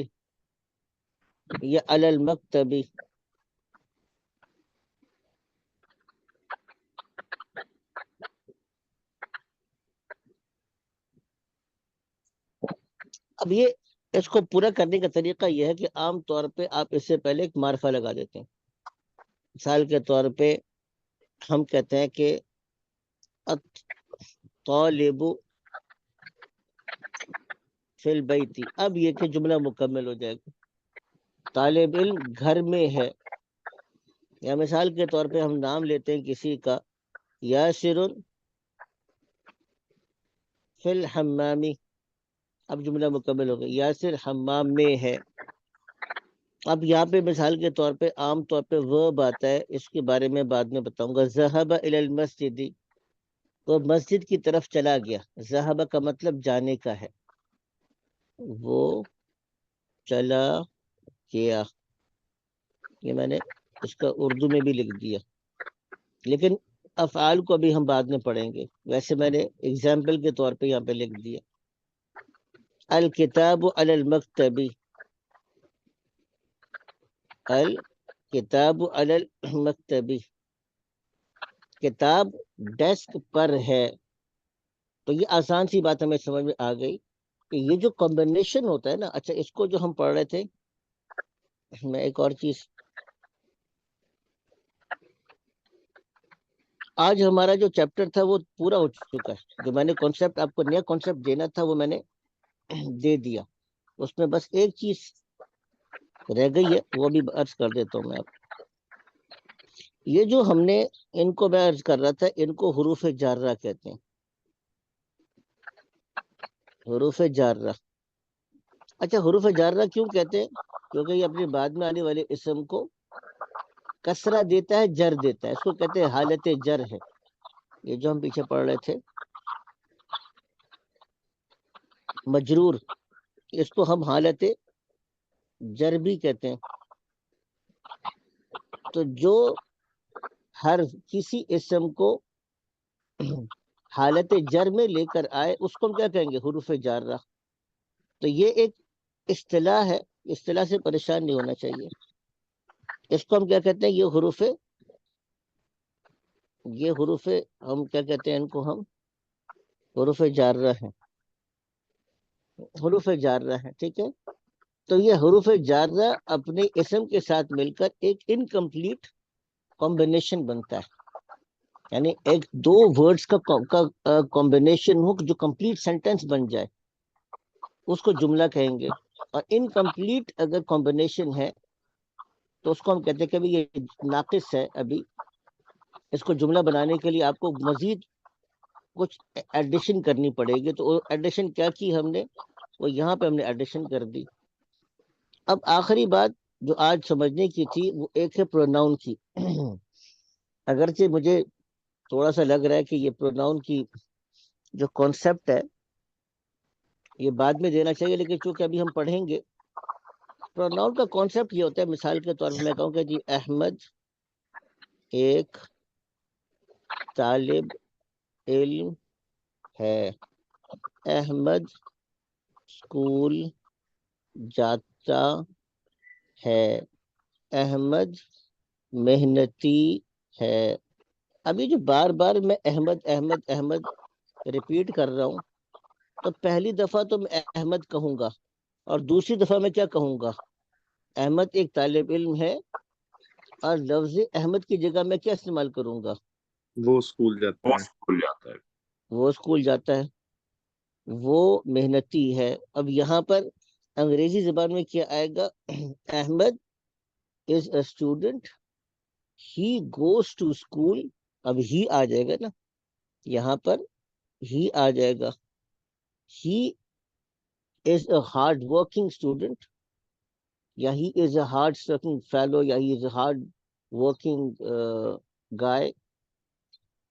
یا علی المکتب. اب یہ اس کو پورا کرنے کا طریقہ یہ ہے کہ عام طور پہ آپ اس سے پہلے ایک معرفہ لگا دیتے ہیں. مثال کے طور پہ ہم کہتے ہیں کہ طالب فی البیتی، اب یہ کہ جملہ مکمل ہو جائے گا. طالب علم گھر میں ہے. یا مثال کے طور پہ ہم نام لیتے ہیں کسی کا، یاسر فی الحمامی، اب جملہ مکمل ہو گیا، یاسر حمام میں ہے. اب یہاں پہ مثال کے طور پہ عام طور پہ ورب آتا ہے، اس کے بارے میں بعد میں بتاؤں گا. ذہب الی المسجد، وہ مسجد کی طرف چلا گیا. ذہب کا مطلب جانے کا ہے، وہ چلا گیا. یہ میں نے اس کا اردو میں بھی لکھ دیا، لیکن افعال کو ابھی ہم بعد میں پڑھیں گے. ویسے میں نے اگزامپل کے طور پہ یہاں پہ لکھ دیا. الکتاب علی المکتبی، الکتاب علی المکتبی، کتاب ڈیسک پر ہے. تو یہ آسان سی بات ہمیں سمجھ میں آ گئی کہ یہ جو کمبینیشن ہوتا ہے نا. اچھا اس کو جو ہم پڑھ رہے تھے، میں ایک اور چیز، آج ہمارا جو چیپٹر تھا وہ پورا ہو چکا ہے. جو میں نے کانسیپٹ آپ کو نیا کانسیپٹ دینا تھا وہ میں نے دے دیا. اس میں بس ایک چیز رہ گئی ہے، وہ بھی عرض کر دیتا ہوں میں آپ. یہ جو ہم نے ان کو میں عرض کر رہا تھا، ان کو حروف جارہ کہتے ہیں. حروف جارہ. اچھا حروف جارہ کیوں کہتے ہیں؟ کیونکہ یہ اپنے بعد میں آنے والے اسم کو کسرہ دیتا ہے، جر دیتا ہے. اس کو کہتے ہیں حالت جر ہے. یہ جو ہم پیچھے پڑھ رہے تھے مجرور، اس کو ہم حالت جر بھی کہتے ہیں. تو جو ہر کسی اسم کو حالت جر میں لے کر آئے اس کو ہم کیا کہیں گے؟ حروف جارہ. تو یہ ایک اصطلاح ہے، اصطلاح سے پریشان نہیں ہونا چاہیے. اس کو ہم کیا کہتے ہیں؟ یہ حروف ہم کیا کہتے ہیں؟ ان کو ہم حروف جارہ ہیں، حروف جارہ ہیں. ٹھیک ہے، تو یہ حروف جارہ اپنے اسم کے ساتھ مل کر ایک انکمپلیٹ کمبینیشن بنتا ہے. یعنی ایک دو ورڈز کا کمبینیشن ہو جو کمپلیٹ سینٹینس بن جائے، اس کو جملہ کہیں گے. اور انکمپلیٹ اگر کمبینیشن ہے تو اس کو ہم کہتے ہیں کہ یہ ناقص ہے. ابھی اس کو جملہ بنانے کے لیے آپ کو مزید کچھ ایڈیشن کرنی پڑے گی. تو ایڈیشن کیا کی ہم نے؟ وہ یہاں پہ ہم نے ایڈیشن کر دی. اب آخری بات جو آج سمجھنے کی تھی وہ ایک ہے پروناؤن کی. اگرچہ مجھے تھوڑا سا لگ رہا ہے کہ یہ پروناؤن کی جو کانسیپٹ ہے یہ بعد میں دینا چاہیے، لیکن چونکہ ابھی ہم پڑھیں گے. پروناؤن کا کانسیپٹ یہ ہوتا ہے، مثال کے طور پر میں کہوں کہ جی احمد ایک طالب علم ہے. احمد اسکول جاتا ہے. احمد محنتی ہے. ابھی جو بار بار میں احمد احمد احمد ریپیٹ کر رہا ہوں، تو پہلی دفعہ تو میں احمد کہوں گا، اور دوسری دفعہ میں کیا کہوں گا؟ احمد ایک طالب علم ہے، اور لفظ احمد کی جگہ میں کیا استعمال کروں گا؟ وہ اسکول جاتا وہ ہے. اسکول جاتا ہے. وہ اسکول جاتا ہے، وہ محنتی ہے. اب یہاں پر انگریزی زبان میں کیا آئے گا؟ Ahmed is a student, he goes to school. اب ہی آ جائے گا نا، یہاں پر ہی آ جائے گا. ہی از اے ہارڈ ورکنگ اسٹوڈنٹ، یا ہی از اے ہارڈ ورکنگ فیلو، یا ہی از اے ہارڈ ورکنگ گائے.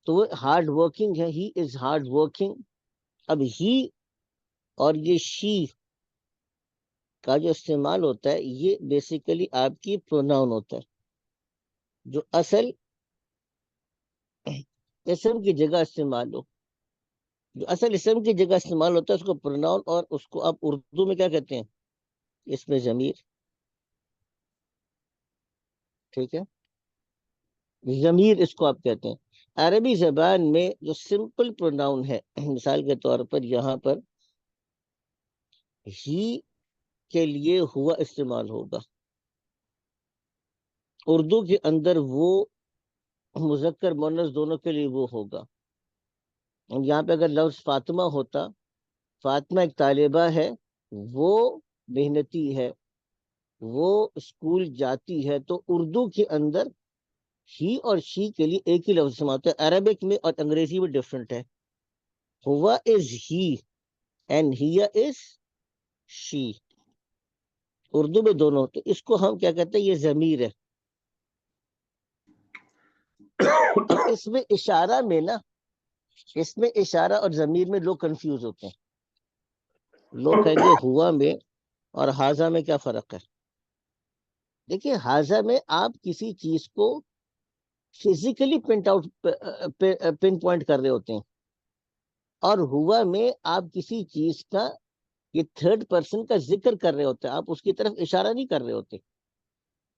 تو وہ ہارڈ ورکنگ ہے، ہی از ہارڈ ورکنگ. اب ہی اور یہ شی کا جو استعمال ہوتا ہے، یہ بیسیکلی آپ کی پروناؤن ہوتا ہے. جو اصل اسم کی جگہ استعمال ہو، جو اصل اسم کی جگہ استعمال ہوتا ہے، اس کو پروناؤن، اور اس کو آپ اردو میں کیا کہتے ہیں؟ اس میں ضمیر. ٹھیک ہے، ضمیر اس کو آپ کہتے ہیں. عربی زبان میں جو سمپل پروناؤن ہے، مثال کے طور پر یہاں پر ہی کے لیے ہوا استعمال ہوگا. اردو کے اندر وہ مذکر مؤنث دونوں کے لیے وہ ہوگا. یہاں پہ اگر لفظ فاطمہ ہوتا، فاطمہ ایک طالبہ ہے، وہ محنتی ہے، وہ اسکول جاتی ہے، تو اردو کے اندر ہی اور شی کے لیے ایک ہی لفظ استعمال ہوتا ہے. عربک میں اور انگریزی میں ڈفرنٹ ہے. ہوا از ہی اینڈ ہیا از شی. اردو میں دونوں. تو اس کو ہم کیا کہتے ہیں؟ یہ ضمیر ہے. اب اس میں اشارہ میں نا، اس میں اشارہ اور ضمیر میں لوگ کنفیوز ہوتے ہیں. لوگ کہیں گے ہوا میں اور حاضہ میں کیا فرق ہے؟ دیکھیے، حاضہ میں آپ کسی چیز کو فزیکلی پن پوائنٹ کر رہے ہوتے ہیں، اور ہوا میں آپ کسی چیز کا یہ تھرڈ پرسن کا ذکر کر رہے ہوتے ہیں، آپ اس کی طرف اشارہ نہیں کر رہے ہوتے.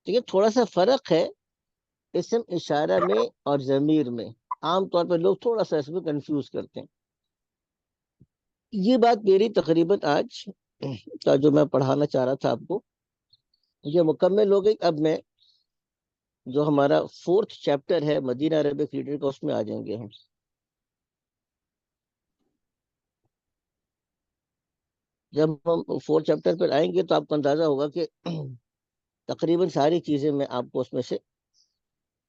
تو یہ تھوڑا سا فرق ہے اسم اشارہ میں اور ضمیر میں. عام طور پہ لوگ تھوڑا سا اس میں کنفیوز کرتے ہیں. یہ بات میری تقریباً آج کا جو میں پڑھانا چاہ رہا تھا آپ کو، یہ مکمل ہو گئی. اب میں جو ہمارا 4th چیپٹر ہے مدینہ عربک ریڈر کا، اس میں آ جائیں گے ہم. جب ہم 4th چیپٹر پر آئیں گے تو آپ کو اندازہ ہوگا کہ تقریباً ساری چیزیں میں آپ کو اس میں سے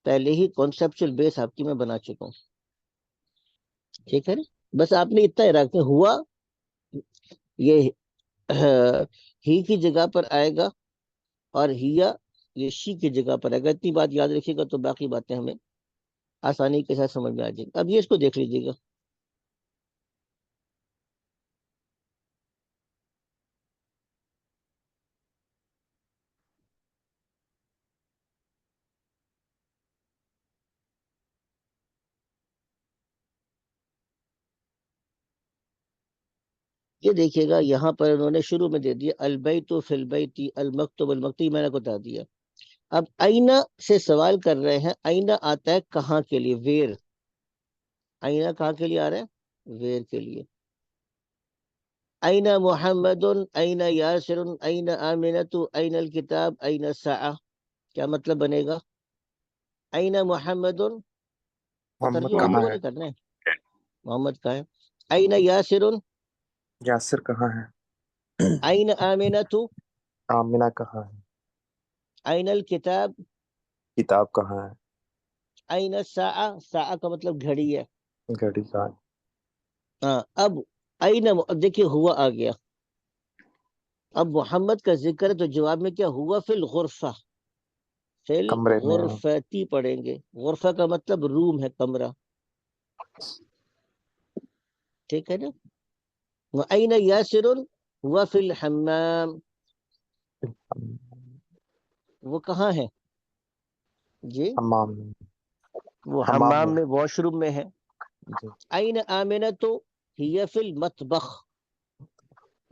پہلے ہی کانسیپچل بیس آپ کی میں بنا چکا ہوں. ٹھیک ہے نا؟ بس آپ نے اتنا ہی رکھتے ہوا یہ ہی کی جگہ پر آئے گا، اور ہیا یہ شی کی جگہ پر آئے گا. اتنی بات یاد رکھیے گا تو باقی باتیں ہمیں آسانی کے ساتھ سمجھ میں آ جائیں گی. اب یہ اس کو دیکھ لیجیے گا. یہ دیکھیے گا، یہاں پر انہوں نے شروع میں دے دیا البیت فی البیت المکتب المکتی، میں نے بتا دیا. اب آئینہ سے سوال کر رہے ہیں. آئینہ آتا ہے کہاں کے لیے؟ ویر. آئینہ کہاں کے لیے آ رہا ہے؟ ویر کے لیے. آئینہ محمد، آئینہ یاسر، آئینہ آمنۃ، آئینہ الکتاب، آئینہ الساعہ. کیا مطلب بنے گا؟ آئینہ محمد، محمد ترجمہ اردو کہاں میں ہے؟ نہیں کرنا ہے، محمد کا ہے. آئینہ یاسر، یاسر کہاں ہے؟ آئینہ آمنۃ، آمنہ کہاں ہے؟ آئینہ الکتاب، کتاب کہاں ہے؟ آئینہ الساعہ. ساعہ کا مطلب گھڑی ہے. گھڑی کہاں ہے؟ ہاں. اب آئینہ دیکھیے ہوا آ گیا. اب محمد کا ذکر ہے تو جواب میں کیا ہوا؟ فی الغرفہ. فی کمرے میں. الغرفتی پڑھیں گے. غرفہ کا مطلب روم ہے، کمرہ. ٹھیک ہے نا؟ وَأَيْنَ يَاسِرٌ هُوَ فِي الْحَمَّامِ. وہ کہاں ہے جی؟ حمام میں. وہ حمام حمام میں. میں، واش روم میں ہے. جی. أَيْنَ آمِنَةُ هِيَ فِي الْمَطْبَخِ.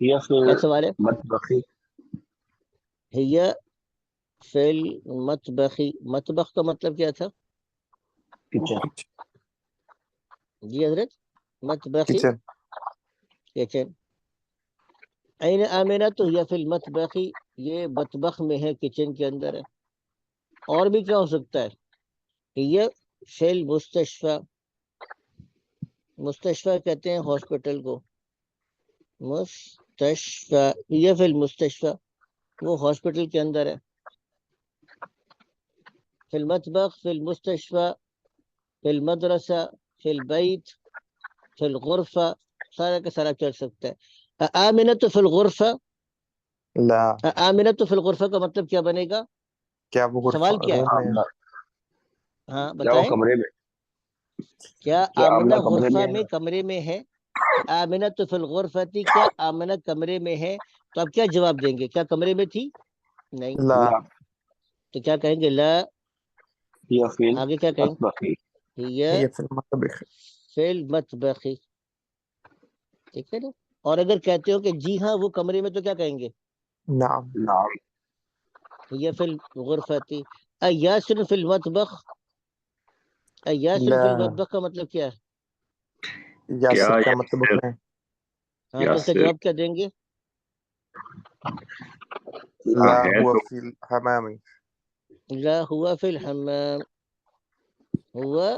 هي في کیا سوال ہے؟ المطبخ ہی فی المطبخ، مطبخ کا مطلب کیا تھا؟ kitchen. جی حضرت، مطبخی کچن. کچن. این آمینہ تو ہی فی المطبخ، یہ مطبخ میں ہے، کچن کے اندر ہے. اور بھی کیا ہو سکتا ہے؟ یہ فی المستشفى، مستشفى کہتے ہیں ہاسپٹل کو، مستشفى، یہ فی المستشفى، وہ ہاسپٹل کے اندر ہے. فی المطبخ، فی المستشفى، فی المدرسہ، فی البیت، فی الغرفہ، سارا کا سارا چل سکتا ہے. آمنۃ فی الغرفہ، لا. آمنۃ فی الغرفہ کا مطلب کیا بنے گا؟ کیا وہ غرفہ سوال کیا ہے؟ روم میں ہے؟ ہاں کیا وہ بتائیں، کمرے میں، کیا کیا آمنہ آمنہ کمرے غرفہ میں ہے؟ میں کمرے میں ہے؟ آمنۃ فی الغرفۃ، کیا آمنہ کمرے میں ہے؟ تو آپ کیا جواب دیں گے؟ کیا کمرے میں تھی؟ نہیں. لا. لا، تو کیا کہیں گے؟ لا. هي في آگے کیا کہیں گے؟ المطبخ. ہی یہ فی المطبخ. فی المطبخ. ٹھیک ہے نا؟ اور اگر کہتے ہو کہ جی ہاں وہ کمرے میں، تو کیا کہیں گے؟ نعم. نعم. ہی فی الغرفۃ. ایاسر فی المطبخ، ایاسر لا. فی المطبخ کا مطلب کیا ہے؟ یاسر کیا کیا مطلب اس میں؟ ہاں تو اس کا یاسر جواب کیا دیں گے؟ لا ہے هو تو فی الحمام. لا ہوا فی الحمام، ہوا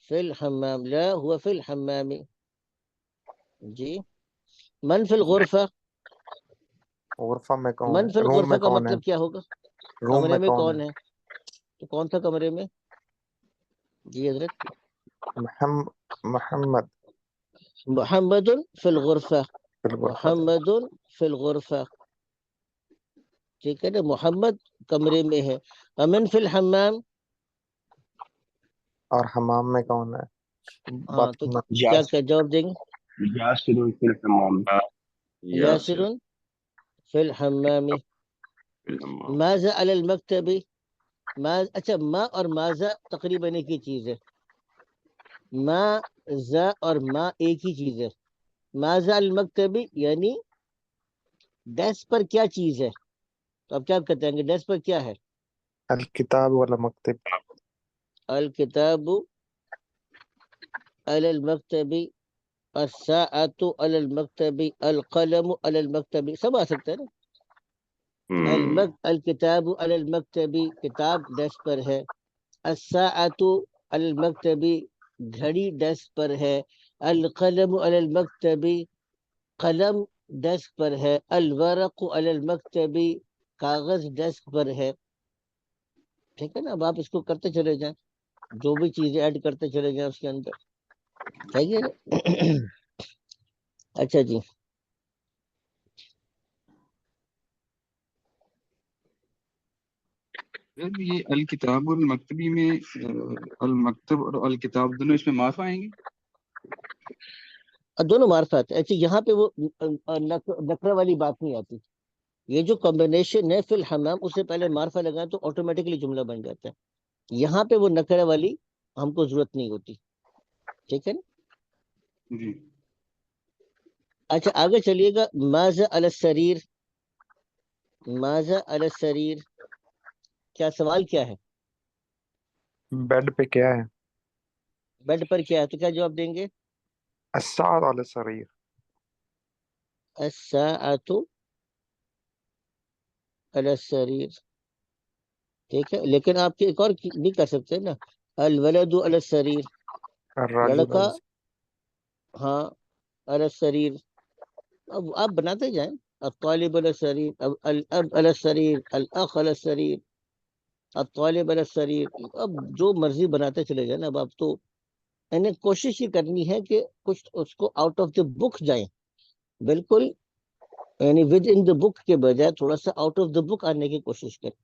فی الحمام، لا ہوا فی الحمام. جی. من فی الغرفہ، غرفہ میں کون من فی ہے؟ روم الغرفہ میں کا کون ہے؟ مطلب کیا ہوگا؟ روم کمرے میں میں کون کون ہے؟ ہے؟ تو کون تھا کمرے میں؟ جی حضرت. محمد محمد فی الغرفہ، فی الغرفہ. محمد فی الغرفہ. ٹھیک ہے نا؟ محمد کمرے میں ہے. امن فی الحمام، اور حمام میں کون ہے؟ ہاں تو باتھ روم میں. کیا یاس کیا جواب دیں گے؟ یاسر فی الحمام. یاسر یاسر فی الحمام. فی الحمام. ماذا علی المکتب، اچھا ما اور ماذا تقریباً ایک ہی چیز ہے. ما ذا اور ما ایک ہی چیز ہے. ماذا المکتب یعنی ڈیسک پر کیا چیز ہے. تو اب کیا کہتے ہیں کہ ڈیسک پر کیا ہے؟ الکتاب والا مکتب. الکتاب علی المکتب، الساعة علی المکتب، القلم علی المکتب، سب آ سکتا ہے نا. الکتاب علی المکتب، کتاب ڈیسک پر ہے. الساعة علی المکتب، گھڑی ڈیسک پر ہے. القلم علی المکتب، قلم ڈیسک پر ہے. الورق علی المکتب، کاغذ ڈیسک پر ہے. ٹھیک ہے نا؟ اب آپ اس کو کرتے چلے جائیں، جو بھی چیزیں ایڈ کرتے چلے جائیں اس کے اندر. صحیح ہے نا؟ اچھا جی. یہ الکتاب اور المکتبی میں المکتب اور الکتاب دونوں اس میں معاف آئیں گے؟ دونوں معرفت. اچھا یہاں پہ وہ نکرہ والی بات نہیں آتی. یہ جو کمبینیشن ہے فی الحمام، اس سے پہلے معرفہ لگائیں تو آٹومیٹکلی جملہ بن جاتا ہے. یہاں پہ وہ نکرہ والی ہم کو ضرورت نہیں ہوتی. ٹھیک ہے نا؟ جی. اچھا آگے چلیے گا. ماذا علی السریر، ماذا علی السریر، کیا سوال کیا ہے؟ بیڈ پہ کیا ہے؟ بیڈ پر کیا ہے؟ تو کیا جواب دیں گے؟ الساعة علی السریر. الساعة علی السریر. ٹھیک ہے، لیکن آپ ایک اور بھی کر سکتے ہیں نا. الولد علی السریر، الراجل لڑکا علی ہاں علی السریر. اب آپ بناتے جائیں. الطالب علی السریر، الاب علی السریر، الاخ علی السریر، الطالب علی السریر. اب جو مرضی بناتے چلے جائیں. اب آپ تو یعنی کوشش یہ کرنی ہے کہ کچھ اس کو آؤٹ آف دا بک جائیں، بالکل یعنی ود ان دا بک کے بجائے تھوڑا سا آؤٹ آف دا بک آنے کی کوشش کریں.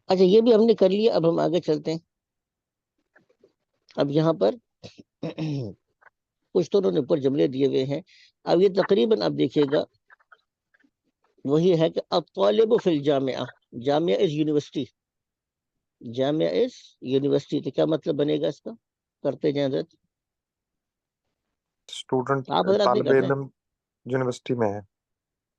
اچھا یہ بھی ہم نے کر لیا. اب ہم آگے چلتے ہیں. اب یہاں پر کچھ تو انہوں نے اوپر جملے دیے ہوئے ہیں. اب یہ تقریباً آپ دیکھیے گا وہی ہے کہ الطالب فی الجامعہ، جامعہ is university, Jamia is university. تو کیا مطلب بنے گا اس کا؟ کرتے جائیں حضرت. اسٹوڈنٹ، آپ حضرات نہیں طالب کر رہے ہیں. علم یونیورسٹی میں ہے.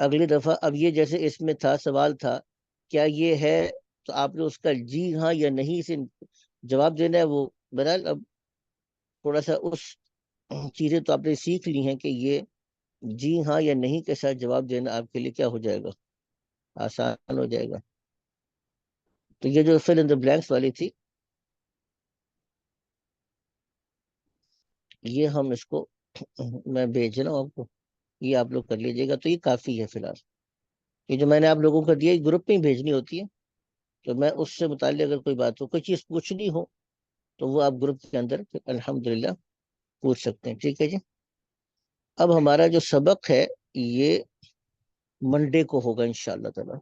اگلی دفعہ اب یہ جیسے اس میں تھا سوال تھا کیا یہ ہے، تو آپ نے اس کا جی ہاں یا نہیں سے جواب دینا ہے. وہ بہرحال اب تھوڑا سا اس چیزیں تو آپ نے سیکھ لی ہیں کہ یہ جی ہاں یا نہیں کے ساتھ جواب دینا آپ کے لیے کیا ہو جائے گا، آسان ہو جائے گا. تو یہ جو فل ان دا بلینکس والی تھی یہ ہم اس کو میں بھیج رہا ہوں آپ کو، یہ آپ لوگ کر لیجیے گا. تو یہ کافی ہے فی الحال. یہ جو میں نے آپ لوگوں کو دیا گروپ میں ہی بھیجنی ہوتی ہے. تو میں اس سے متعلق اگر کوئی بات ہو، کوئی چیز پوچھنی ہو تو وہ آپ گروپ کے اندر الحمدللہ پوچھ سکتے ہیں. ٹھیک ہے جی. اب ہمارا جو سبق ہے یہ منڈے کو ہوگا انشاءاللہ تعالی.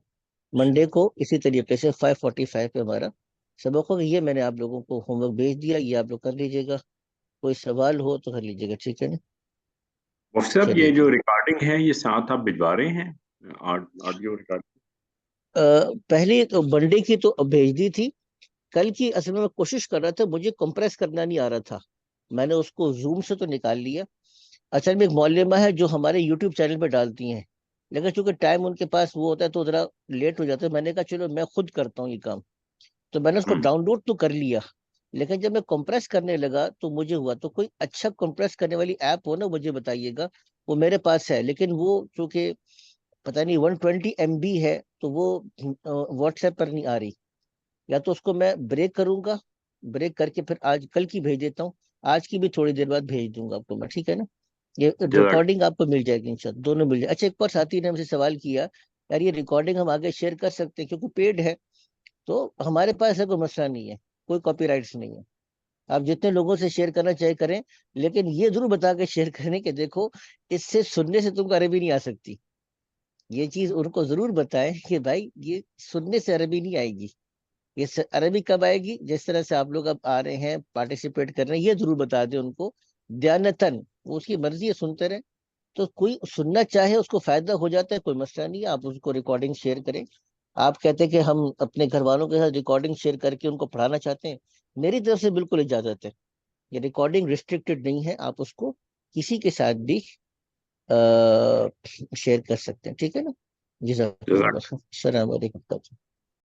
منڈے کو اسی طریقے سے 5:45 پہ ہمارا سبق ہوگا. یہ میں نے آپ لوگوں کو ہوم ورک بھیج دیا، یہ آپ لوگ کر لیجیے گا. کوئی سوال ہو تو کر لیجیے گا. ٹھیک ہے نا. مفتی صاحب چلیے یہ جی. جو ریکارڈنگ ہے یہ ساتھ آپ بھجوا رہے ہیں آڈیو ریکارڈنگ؟ پہلی تو منڈے کی تو بھیج دی تھی. کل کی اصل میں کوشش کر رہا تھا، مجھے کمپریس کرنا نہیں آ رہا تھا. میں نے اس کو زوم سے تو نکال لیا. اصل میں ایک معلمہ ہے جو ہمارے یوٹیوب چینل پہ ڈالتی ہیں، لیکن چونکہ ٹائم ان کے پاس وہ ہوتا ہے تو ذرا لیٹ ہو جاتا ہے. میں نے کہا چلو میں خود کرتا ہوں یہ کام. تو میں نے اس کو ڈاؤن لوڈ تو کر لیا، لیکن جب میں کمپریس کرنے لگا تو مجھے ہوا تو کوئی اچھا کمپریس کرنے والی ایپ ہو نا مجھے بتائیے گا. وہ میرے پاس ہے لیکن وہ چونکہ پتہ نہیں 120 MB ہے تو وہ واٹس ایپ پر نہیں آ رہی. یا تو اس کو میں بریک کروں گا، بریک کر کے پھر آج کل کی بھیج دیتا ہوں. آج کی بھی تھوڑی دیر بعد بھیج دوں گا آپ کو میں. ٹھیک ہے نا. یہ ریکارڈنگ آپ کو مل جائے گی انشاءاللہ، دونوں مل جائے. اچھا ایک اور ساتھی نے ہم سے سوال کیا یار یہ ریکارڈنگ ہم آگے شیئر کر سکتے ہیں کیونکہ پیڈ ہے. تو ہمارے پاس ایسا کوئی مسئلہ نہیں ہے، کوئی کاپی رائٹس نہیں ہے. آپ جتنے لوگوں سے شیئر کرنا چاہے کریں، لیکن یہ ضرور بتا کے شیئر کریں کہ دیکھو اس سے سننے سے تم کو عربی نہیں آ سکتی. یہ چیز ان کو ضرور بتائیں کہ بھائی یہ سننے سے عربی نہیں آئے گی. یہ عربی کب آئے گی؟ جس طرح سے آپ لوگ اب آ رہے ہیں پارٹیسپیٹ کر رہے ہیں، یہ ضرور بتا دیں ان کو دیانتاً. وہ اس کی مرضی ہے سنتے رہے. تو کوئی سننا چاہے اس کو فائدہ ہو جاتا ہے، کوئی مسئلہ نہیں ہے. آپ اس کو ریکارڈنگ شیئر کریں. آپ کہتے ہیں کہ ہم اپنے گھر والوں کے ساتھ ریکارڈنگ شیئر کر کے ان کو پڑھانا چاہتے ہیں، میری طرف سے بالکل اجازت ہے. یہ ریکارڈنگ ریسٹرکٹڈ نہیں ہے، آپ اس کو کسی کے ساتھ بھی شیئر کر سکتے ہیں. ٹھیک ہے نا. جزاک اللہ خیر. السلام علیکم.